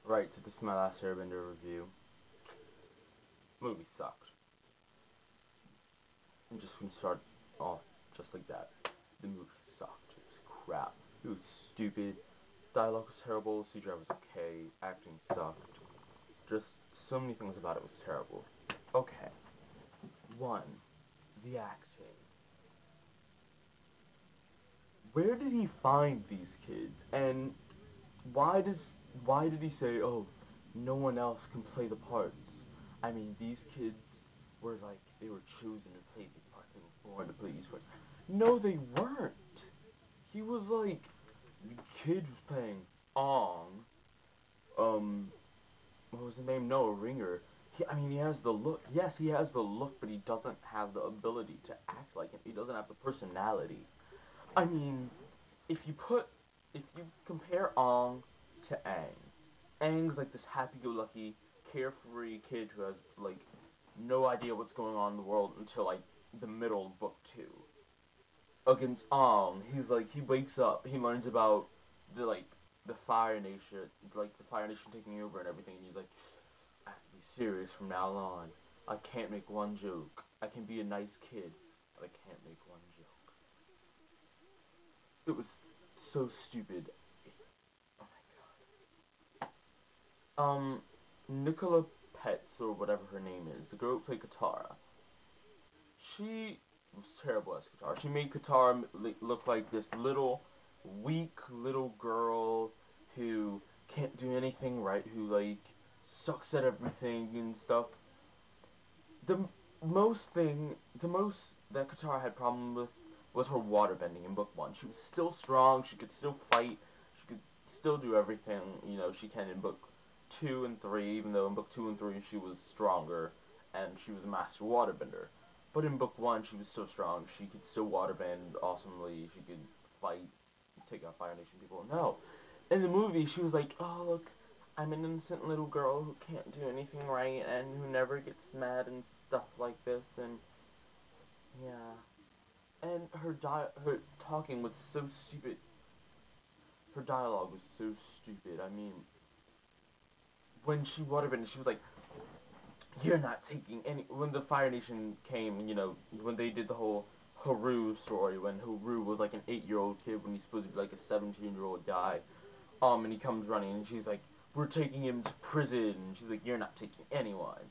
Right, so this is my last airbender review. Movie sucked. I'm just gonna start off just like that. The movie sucked. It was crap. It was stupid. Dialogue was terrible. CGI was okay. Acting sucked. Just so many things about it was terrible. Okay. One, the acting. Where did he find these kids? And why does why did he say, "Oh, no one else can play the parts"? I mean, these kids were like they were chosen to play these parts. They were born to play these parts. No, they weren't. He was like the kid was playing Ong. What was his name? Noah Ringer. I mean, he has the look. Yes, he has the look, but he doesn't have the ability to act like him. He doesn't have the personality. I mean, if you put, if you compare Ong to Aang, Aang's like this happy-go-lucky, carefree kid who has like no idea what's going on in the world until like the middle of book two. Against Ong, he's like he wakes up, he learns about the like the Fire Nation, like the Fire Nation taking over and everything, and he's like, I have to be serious from now on. I can't make one joke. I can be a nice kid, but I can't make one joke. It was so stupid. Oh my god. Nicola Petz or whatever her name is, the girl who played Katara. She was terrible as Katara. She made Katara look like this little, weak little girl who can't do anything right, who like sucks at everything and stuff. The the most that Katara had problem with was her water bending in book one. She was still strong. She could still fight. She could still do everything she can in book two and three. Even though in book two and three she was stronger and she was a master waterbender. But in book one she was so strong. She could still waterbend awesomely. She could fight, take out Fire Nation people. No, in the movie she was like, oh look, I'm an innocent little girl who can't do anything right and who never gets mad and stuff like this, and yeah. And her talking was so stupid. Her dialogue was so stupid. I mean, when she waterbended, she was like, "You're not taking any." When the Fire Nation came, when they did the whole Haru story, when Haru was like an 8-year-old kid when he's supposed to be like a 17-year-old guy, and he comes running and she's like, "We're taking him to prison." And she's like, "You're not taking anyone."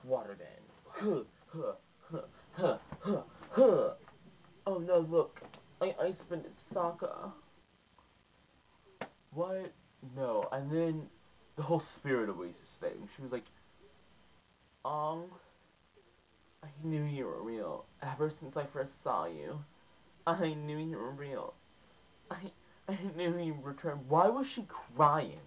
Waterbend. Huh, huh, huh, huh, huh, huh. Oh no, look. I spent soccer. What? No. And then the whole Spirit Oasis thing. She was like, I knew you were real. Ever since I first saw you. I knew you were real. I I knew you returned. Why was she crying?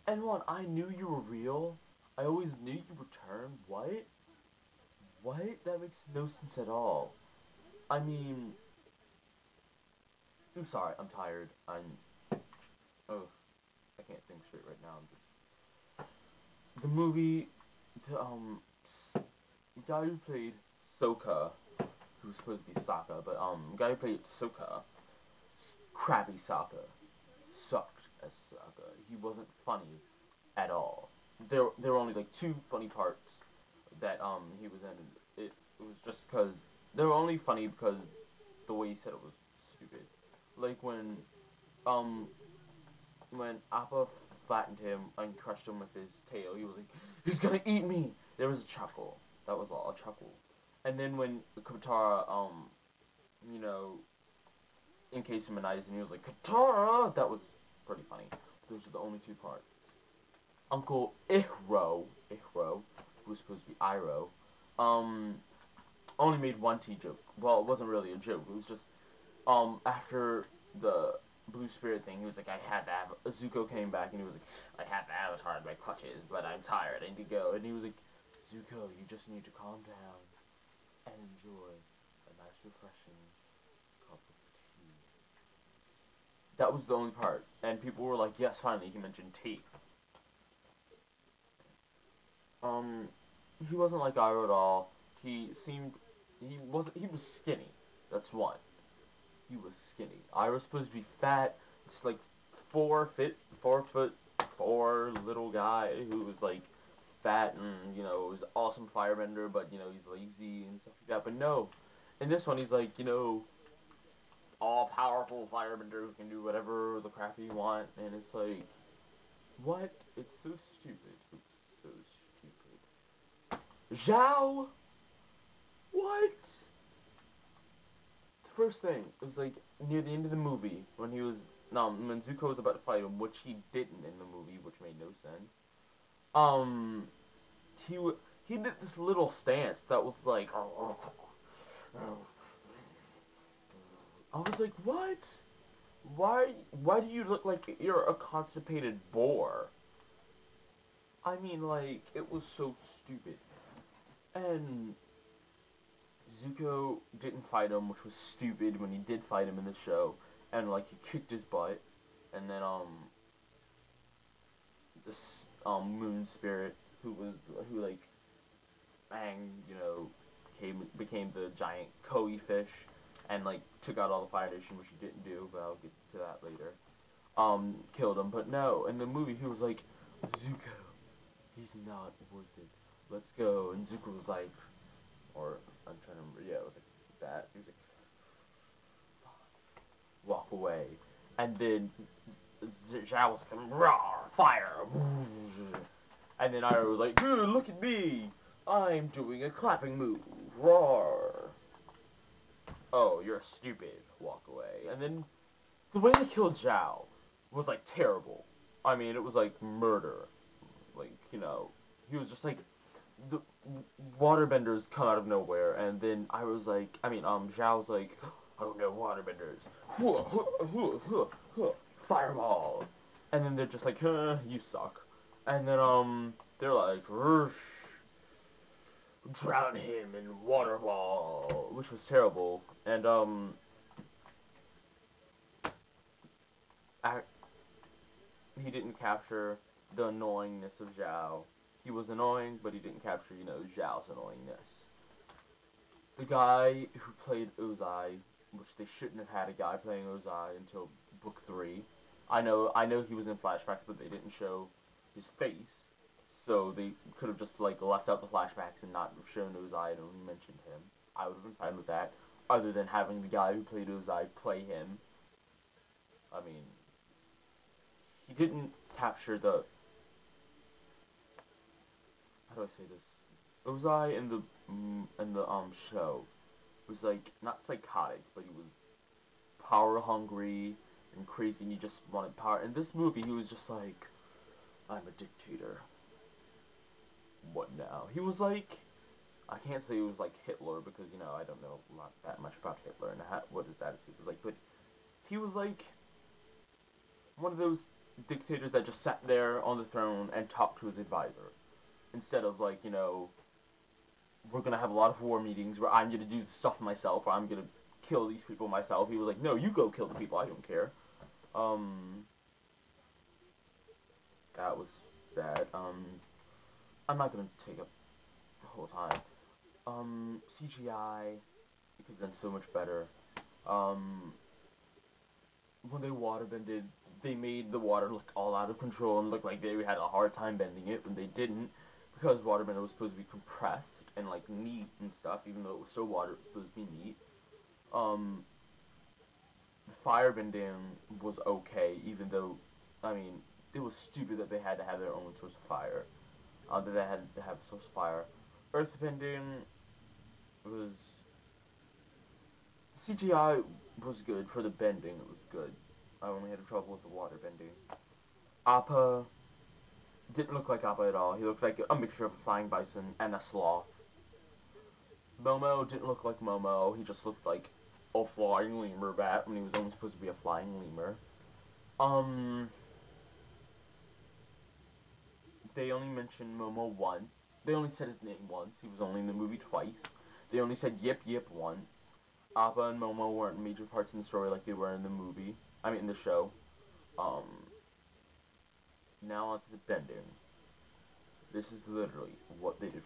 And one, I knew you were real. I always knew you returned. What? What? That makes no sense at all. I mean, I'm sorry. I'm tired. Oh, I can't think straight right now. I'm just the movie. The the guy who played Sokka, who was supposed to be Sokka, but the guy who played Sokka, crappy Sokka, sucked as Sokka. He wasn't funny at all. There were only like two funny parts that he was in. It was just because they were only funny because the way he said it was stupid. Like um when Appa flattened him and crushed him with his tail, he was like, "He's gonna eat me." There was a chuckle. That was all, a chuckle. And then when Katara you know encased him in ice and he was like, "Katara," that was pretty funny. Those are the only two parts. Uncle Ihro, who was supposed to be Iroh, um, only made one T joke. Well, it wasn't really a joke. It was just after the Blue Spirit thing, he was like, I had to have Zuko came back and he was like, I had the Avatar in my clutches, but I'm tired, I need to go. And he was like, Zuko, you just need to calm down and enjoy a nice refreshing cup of tea. That was the only part, and people were like, yes, finally he mentioned tea. Um, he wasn't like Iroh at all. He was skinny. That's one. He was skinny. Iroh's supposed to be fat. It's like 4 foot 4 firebender, but, you know, he's lazy and stuff like that. But no, in this one, he's like, you know, all-powerful firebender who can do whatever the crap you want, and it's like, what? It's so stupid. It's so stupid. Zhao? What? The first thing, it was like, near the end of the movie, when he was, no, when Zuko was about to fight him, which he didn't in the movie, which made no sense, he he did this little stance that was like, I was like, what? Why do you look like you're a constipated boar? I mean, like, it was so stupid. And Zuko didn't fight him, which was stupid when he did fight him in the show. And, like, he kicked his butt. And then, this, moon spirit, who, like, you know, became the giant koi fish. And, like, took out all the Fire Nation, which he didn't do, but I'll get to that later. Killed him. But no, in the movie, he was like, Zuko, he's not worth it. Let's go. And Zuko was like, or I'm trying to remember, yeah, it was like that. He was like, walk away. And then Zhao was like, roar, fire. And then Iroh was like, dude, look at me. I'm doing a clapping move. Roar. Oh, you're stupid. Walk away. And then the way they killed Zhao was like terrible. I mean, it was like murder. Like, you know, he was just like, the waterbenders come out of nowhere, and then Zhao's like, oh no, waterbenders, fireball, and then they're just like, you suck, and then they're like, drown him in waterball, which was terrible, and he didn't capture the annoyingness of Zhao. He was annoying, but he didn't capture, you know, Zhao's annoyingness. The guy who played Ozai, which they shouldn't have had a guy playing Ozai until book 3. I know he was in flashbacks, but they didn't show his face, so they could have just like left out the flashbacks and not shown Ozai and only mentioned him. I would have been fine with that, other than having the guy who played Ozai play him. I mean, he didn't capture the, how do I say this? Ozai in the show was like not psychotic, but he was power hungry and crazy, and he just wanted power. In this movie, he was just like, I'm a dictator. What now? He was like, I can't say he was like Hitler because, you know, I don't know not that much about Hitler and what his attitude was like, but he was like one of those dictators that just sat there on the throne and talked to his advisor instead of like, you know, we're gonna have a lot of war meetings where I'm gonna do the stuff myself, or I'm gonna kill these people myself. He was like, no, you go kill the people, I don't care. That was bad. I'm not gonna take up the whole time. CGI, it could have been so much better. When they waterbended, they made the water look all out of control and look like they had a hard time bending it when they didn't, because waterbender was supposed to be compressed and like neat and stuff, even though it was still water, it was supposed to be neat. Firebending was okay, even though, I mean, it was stupid that they had to have their own source of fire. That they had to have a source of fire. Earthbending was, CGI was good for the bending. It was good. I only had trouble with the water bending. Appa didn't look like Appa at all. He looked like a mixture of a flying bison and a sloth. Momo didn't look like Momo. He just looked like a flying lemur bat when he was only supposed to be a flying lemur. They only mentioned Momo once. They only said his name once. He was only in the movie twice. They only said Yip Yip once. Appa and Momo weren't major parts in the story like they were in the movie. I mean, in the show. Now onto the bending. This is literally what they did.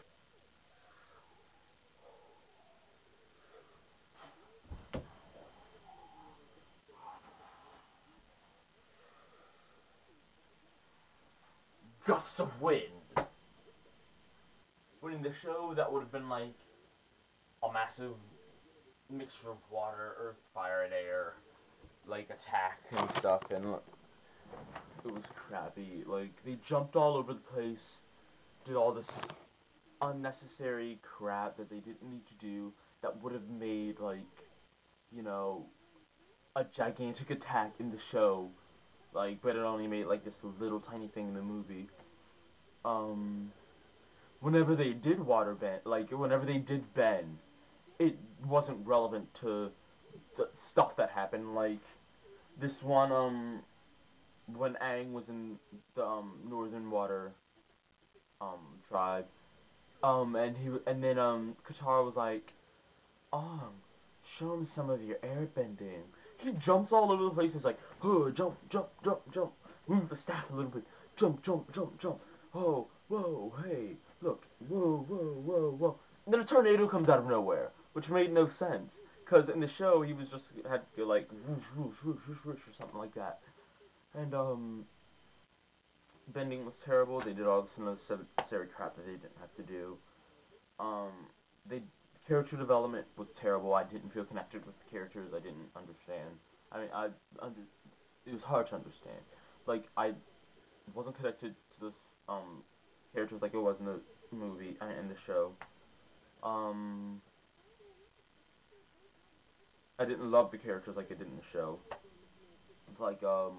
Gust of wind. But in the show, that would have been like a massive mixture of water, earth, fire, and air, like attack and stuff, and it was crappy. Like they jumped all over the place, did all this unnecessary crap that they didn't need to do. That would have made like you know a gigantic attack in the show, like, but it only made like this little tiny thing in the movie. Um, whenever they did water bend, like whenever they did bend, it wasn't relevant to the stuff that happened. Like this one, when Aang was in the Northern Water tribe, and then Katara was like, show him some of your airbending. He jumps all over the place. He's like, oh, jump, jump, jump, jump. Move the staff a little bit. Jump, jump, jump, jump. Oh, whoa, hey, look. Whoa, whoa, whoa, whoa. And then a tornado comes out of nowhere, which made no sense. Because in the show, he was just had to go like whoosh, whoosh, whoosh, whoosh, whoosh, or something like that. And bending was terrible. They did all this unnecessary crap that they didn't have to do. Um, they character development was terrible. I didn't feel connected with the characters. I didn't understand. I mean, it was hard to understand. Like I wasn't connected to the characters like it was in the movie and in the show. Um, I didn't love the characters like I did in the show. It's like the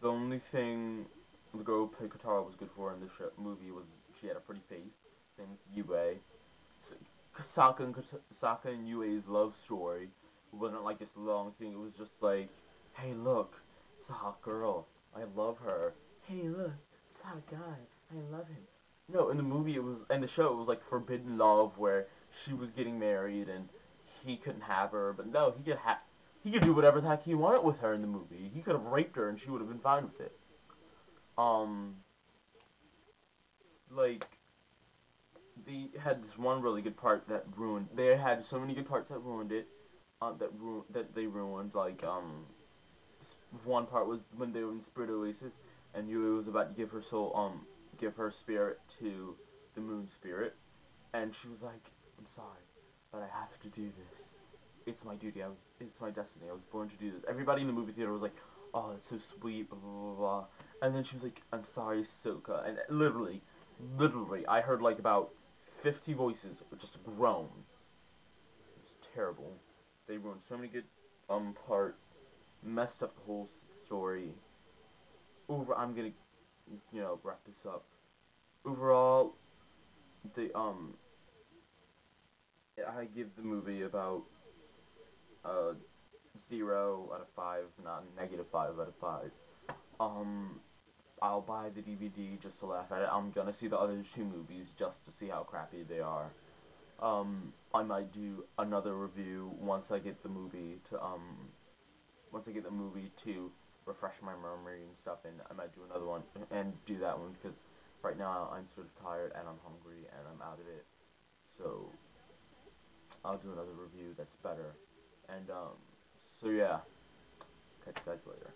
only thing the girl who played Katara was good for in the movie was she had a pretty face. Same with Yue. Sokka and Yue's love story wasn't like this long thing. It was just like, hey, look, it's a hot girl. I love her. Hey, look, it's a hot guy. I love him. No, in the movie it was, in the show it was like forbidden love where she was getting married and he couldn't have her. But no, he could do whatever the heck he wanted with her in the movie. He could have raped her and she would have been fine with it. Um, like they had this one really good part that ruined. They had so many good parts that ruined it. That they ruined. Like one part was when they were in Spirit Oasis, and Yui was about to give her soul, give her spirit to the Moon Spirit, and she was like, "I'm sorry, but I have to do this. It's my duty. It's my destiny. I was born to do this." Everybody in the movie theater was like, "Oh, it's so sweet." Blah blah blah blah. And then she was like, "I'm sorry, Sokka," and literally, I heard like about 50 voices just groan. It's terrible. They ruined so many good parts, messed up the whole story. I'm gonna wrap this up. Overall, the I give the movie about uh 0 out of 5, not -5 out of 5. Um, I'll buy the DVD just to laugh at it. I'm gonna see the other two movies just to see how crappy they are. I might do another review once I get the movie to refresh my memory and stuff, and I might do another one and do that one because right now I'm sort of tired and I'm hungry and I'm out of it. So I'll do another review that's better. And so yeah, catch you guys later.